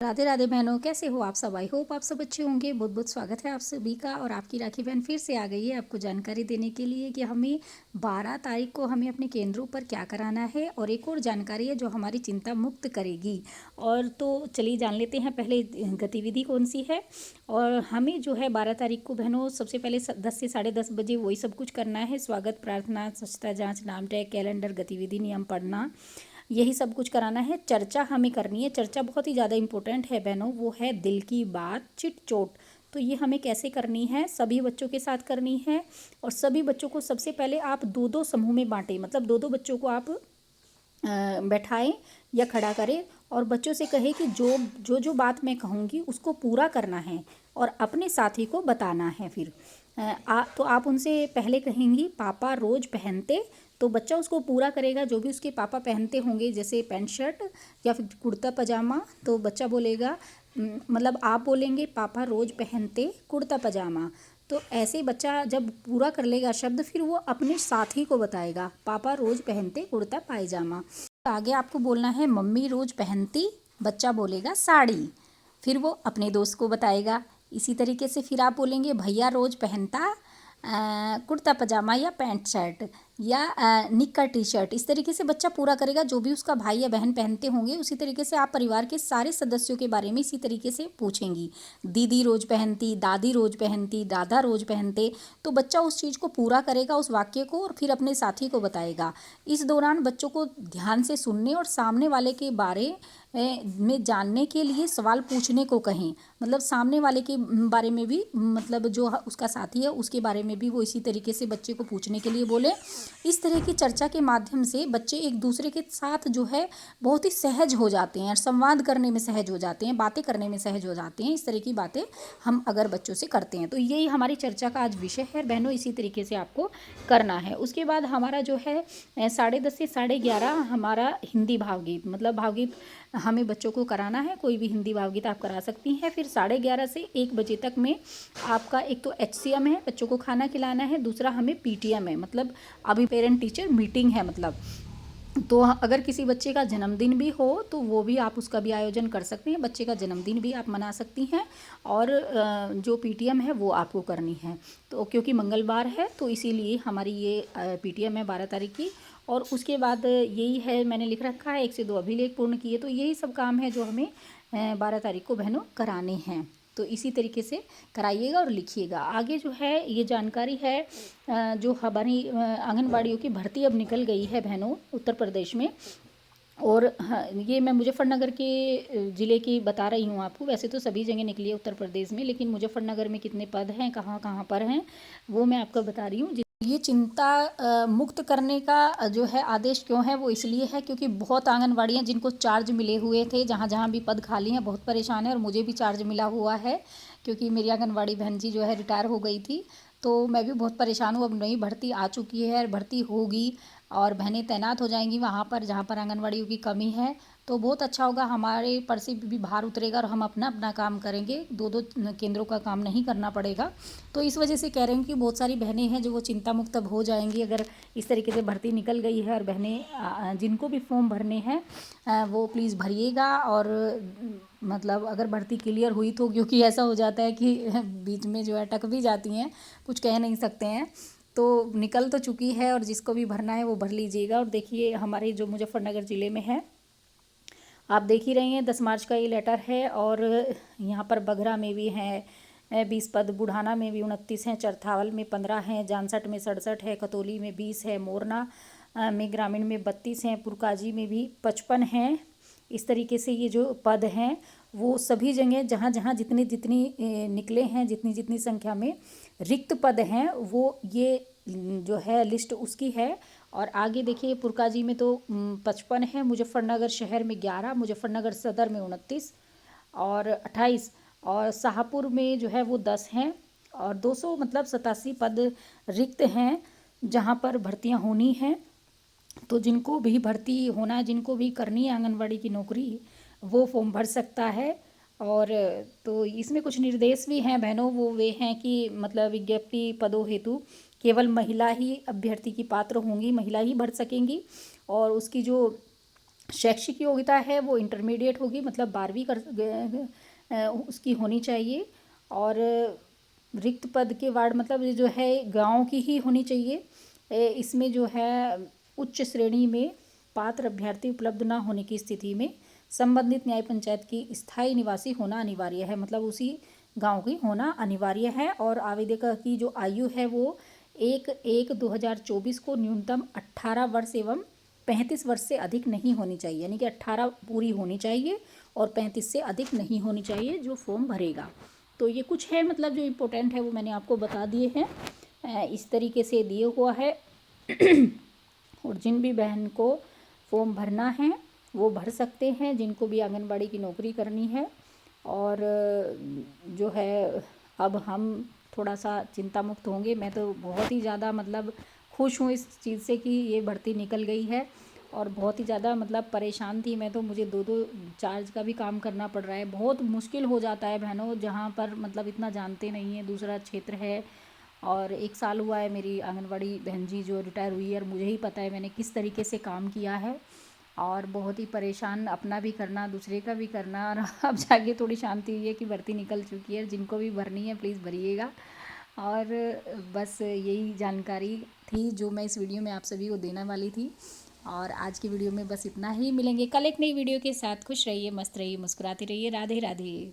राधे राधे बहनों, कैसे हो आप सब। आई होप आप सब अच्छे होंगे। बहुत बहुत स्वागत है आप सभी का। और आपकी राखी बहन फिर से आ गई है आपको जानकारी देने के लिए कि हमें 12 तारीख को हमें अपने केंद्रों पर क्या कराना है, और एक और जानकारी है जो हमारी चिंता मुक्त करेगी। और तो चलिए जान लेते हैं पहले गतिविधि कौन सी है। और हमें जो है 12 तारीख को बहनों सबसे पहले 10 से 10:30 बजे वही सब कुछ करना है। स्वागत, प्रार्थना, स्वच्छता जाँच, नाम टैग, कैलेंडर, गतिविधि नियम पढ़ना, यही सब कुछ कराना है। चर्चा हमें करनी है। चर्चा बहुत ही ज़्यादा इम्पोर्टेंट है बहनों, वो है दिल की बात चिट चोट। तो ये हमें कैसे करनी है, सभी बच्चों के साथ करनी है। और सभी बच्चों को सबसे पहले आप दो दो समूह में बांटें, मतलब दो दो बच्चों को आप बैठाएं या खड़ा करें और बच्चों से कहें कि जो बात मैं कहूँगी उसको पूरा करना है और अपने साथी को बताना है। फिर तो आप उनसे पहले कहेंगी पापा रोज़ पहनते, तो बच्चा उसको पूरा करेगा जो भी उसके पापा पहनते होंगे, जैसे पैंट शर्ट या फिर कुर्ता पजामा। तो बच्चा बोलेगा मतलब आप बोलेंगे पापा रोज़ पहनते कुर्ता पजामा। तो ऐसे बच्चा जब पूरा कर लेगा शब्द, फिर वो अपने साथी को बताएगा पापा रोज़ पहनते कुर्ता पायजामा। आगे आपको बोलना है मम्मी रोज़ पहनती, बच्चा बोलेगा साड़ी, फिर वो अपने दोस्त को बताएगा। इसी तरीके से फिर आप बोलेंगे भैया रोज़ पहनता कुर्ता पजामा या पैंट शर्ट या निक्कर टी शर्ट। इस तरीके से बच्चा पूरा करेगा जो भी उसका भाई या बहन पहनते होंगे। उसी तरीके से आप परिवार के सारे सदस्यों के बारे में इसी तरीके से पूछेंगी। दीदी रोज़ पहनती, दादी रोज़ पहनती, दादा रोज़ पहनते। तो बच्चा उस चीज़ को पूरा करेगा, उस वाक्य को, और फिर अपने साथी को बताएगा। इस दौरान बच्चों को ध्यान से सुनने और सामने वाले के बारे में जानने के लिए सवाल पूछने को कहें। मतलब सामने वाले के बारे में भी, मतलब जो उसका साथी है उसके बारे में भी वो इसी तरीके से बच्चे को पूछने के लिए बोले। इस तरह की चर्चा के माध्यम से बच्चे एक दूसरे के साथ जो है बहुत ही सहज हो जाते हैं, संवाद करने में सहज हो जाते हैं, बातें करने में सहज हो जाते हैं। इस तरह की बातें हम अगर बच्चों से करते हैं तो यही हमारी चर्चा का आज विषय है बहनों। इसी तरीके से आपको करना है। उसके बाद हमारा जो है 10:30 से 11:30 हमारा हिंदी भावगीत, मतलब भावगीत हमें बच्चों को कराना है। कोई भी हिंदी भावगीत आप करा सकती हैं। फिर 11:30 से 1 बजे तक में आपका एक तो HCM है, बच्चों को खाना खिलाना है, दूसरा हमें PTM है, मतलब अभी पेरेंट टीचर मीटिंग है। मतलब तो अगर किसी बच्चे का जन्मदिन भी हो तो वो भी आप उसका भी आयोजन कर सकते हैं। बच्चे का जन्मदिन भी आप मना सकती हैं। और जो PTM है वो आपको करनी है। तो क्योंकि मंगलवार है तो इसीलिए हमारी ये PTM है 12 तारीख की। और उसके बाद यही है, मैंने लिख रखा है 1 से 2 अभिलेख पूर्ण किए। तो यही सब काम है जो हमें 12 तारीख को बहनों कराने हैं। तो इसी तरीके से कराइएगा और लिखिएगा। आगे जो है ये जानकारी है, जो हमारी आंगनबाड़ियों की भर्ती अब निकल गई है बहनों उत्तर प्रदेश में। और हाँ, ये मैं मुजफ्फरनगर के ज़िले की बता रही हूँ आपको। वैसे तो सभी जगह निकली है उत्तर प्रदेश में, लेकिन मुजफ्फरनगर में कितने पद हैं, कहाँ कहाँ पर हैं, वो मैं आपको बता रही हूँ। ये चिंता मुक्त करने का जो है आदेश क्यों है, वो इसलिए है क्योंकि बहुत आंगनवाड़ियाँ जिनको चार्ज मिले हुए थे, जहाँ जहाँ भी पद खाली हैं, बहुत परेशान है। और मुझे भी चार्ज मिला हुआ है क्योंकि मेरी आंगनवाड़ी बहन जी जो है रिटायर हो गई थी। तो मैं भी बहुत परेशान हूँ। अब नई भर्ती आ चुकी है, भर्ती होगी और बहनें तैनात हो जाएंगी वहाँ पर जहाँ पर आंगनवाड़ियों की कमी है। तो बहुत अच्छा होगा, हमारे पर से भी भार उतरेगा और हम अपना अपना काम करेंगे। दो दो केंद्रों का काम नहीं करना पड़ेगा। तो इस वजह से कह रहे हैं कि बहुत सारी बहनें हैं जो वो चिंता मुक्त अब हो जाएंगी अगर इस तरीके से भर्ती निकल गई है। और बहनें जिनको भी फॉर्म भरने हैं वो प्लीज़ भरिएगा। और मतलब अगर भर्ती क्लियर हुई तो, क्योंकि ऐसा हो जाता है कि बीच में जो है अटक भी जाती हैं, कुछ कह नहीं सकते हैं। तो निकल तो चुकी है और जिसको भी भरना है वो भर लीजिएगा। और देखिए हमारे जो मुजफ्फरनगर ज़िले में है, आप देख ही रहे हैं 10 मार्च का ये लेटर है। और यहाँ पर बघरा में भी हैं 20 पद, बुढ़ाना में भी 29 हैं, चरथावल में 15 हैं, जानसठ में 67 है, खतौली में 20 है, मोरना में ग्रामीण में 32 हैं, पुरकाजी में भी 55 हैं। इस तरीके से ये जो पद हैं वो सभी जगह जहाँ जहाँ जितनी जितनी निकले हैं, जितनी जितनी संख्या में रिक्त पद हैं, वो ये जो है लिस्ट उसकी है। और आगे देखिए पुरकाजी में तो 55 है, मुजफ्फरनगर शहर में 11, मुजफ्फरनगर सदर में 29 और 28, और शाहपुर में जो है वो 10 हैं। और 200 मतलब 87 पद रिक्त हैं जहाँ पर भर्तियाँ होनी हैं। तो जिनको भी भर्ती होना है, जिनको भी करनी है आंगनवाड़ी की नौकरी, वो फॉर्म भर सकता है। और तो इसमें कुछ निर्देश भी हैं बहनों, वो वे हैं कि मतलब विज्ञप्ति पदों हेतु केवल महिला ही अभ्यर्थी की पात्र होंगी, महिला ही भर सकेंगी। और उसकी जो शैक्षिक योग्यता है वो इंटरमीडिएट होगी, मतलब 12वीं उसकी होनी चाहिए। और रिक्त पद के वार्ड मतलब ये जो है गांव की ही होनी चाहिए। इसमें जो है उच्च श्रेणी में पात्र अभ्यर्थी उपलब्ध ना होने की स्थिति में संबंधित न्याय पंचायत की स्थायी निवासी होना अनिवार्य है, मतलब उसी गांव की होना अनिवार्य है। और आवेदक की जो आयु है वो 1/1/2024 को न्यूनतम 18 वर्ष एवं 35 वर्ष से अधिक नहीं होनी चाहिए, यानी कि 18 पूरी होनी चाहिए और 35 से अधिक नहीं होनी चाहिए जो फॉर्म भरेगा। तो ये कुछ है, मतलब जो इम्पोर्टेंट है वो मैंने आपको बता दिए हैं, इस तरीके से दिए हुआ है। और जिन भी बहन को फॉर्म भरना है वो भर सकते हैं, जिनको भी आंगनबाड़ी की नौकरी करनी है। और जो है अब हम थोड़ा सा चिंता मुक्त होंगे। मैं तो बहुत ही ज़्यादा मतलब खुश हूँ इस चीज़ से कि ये भर्ती निकल गई है, और बहुत ही ज़्यादा मतलब परेशान थी मैं तो, मुझे 2-2 चार्ज का भी काम करना पड़ रहा है। बहुत मुश्किल हो जाता है बहनों, जहाँ पर मतलब इतना जानते नहीं हैं, दूसरा क्षेत्र है। और 1 साल हुआ है मेरी आंगनवाड़ी बहन जी जो रिटायर हुई है, और मुझे ही पता है मैंने किस तरीके से काम किया है। और बहुत ही परेशान, अपना भी करना दूसरे का भी करना, और अब जाके थोड़ी शांति हुई है कि भर्ती निकल चुकी है। जिनको भी भरनी है प्लीज़ भरिएगा। और बस यही जानकारी थी जो मैं इस वीडियो में आप सभी को देने वाली थी। और आज की वीडियो में बस इतना ही, मिलेंगे कल एक नई वीडियो के साथ। खुश रहिए, मस्त रहिए, मुस्कुराते रहिए। राधे राधे।